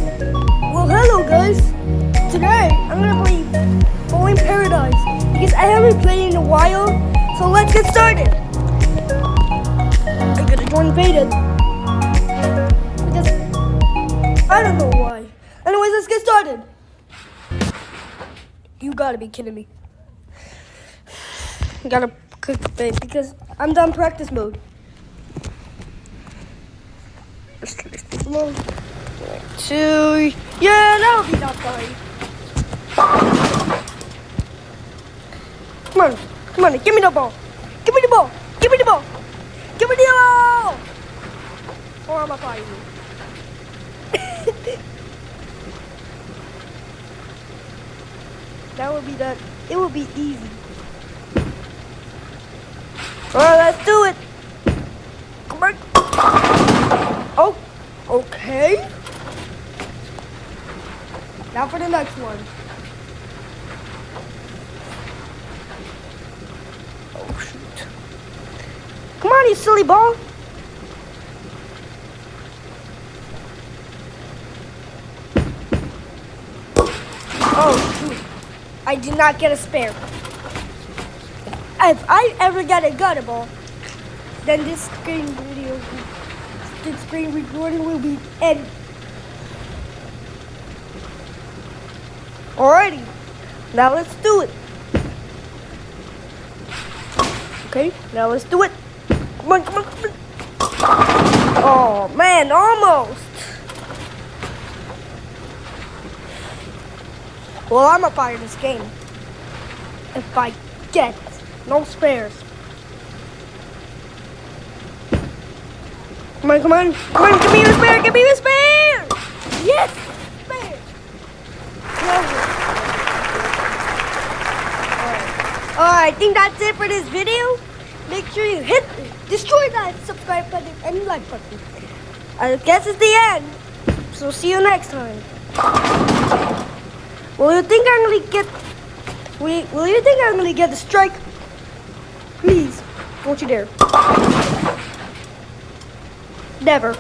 Well, hello guys. Today I'm gonna play Falling Paradise because I haven't played in a while. So let's get started. I'm gonna join Beta because I don't know why. Anyways, let's get started. You gotta be kidding me. Gotta click the bait because I'm done practice mode. Mode. 2. Yeah, that'll be not fine. Come on, give me the ball. Give me the ball. Give me the ball. Give me the ball. Or I'm gonna fire you. That would be that. It would be easy. Alright, let's do it. Come on. Oh, okay. Now for the next one. Oh, shoot. Come on, you silly ball. Oh, shoot. I did not get a spare. If I ever get a gutter ball, then this screen recording will be ended. Alrighty, now let's do it. Okay, now let's do it. Come on, come on, come on. Oh man, almost. Well, I'm gonna fire this game if I get no spares. Come on, come on, come on, give me your spare, give me your spare! Yes, spare! Alright, I think that's it for this video. Make sure you destroy that subscribe button and like button. I guess it's the end. So see you next time. Will you think I'm gonna get the strike? Please, don't you dare. Never.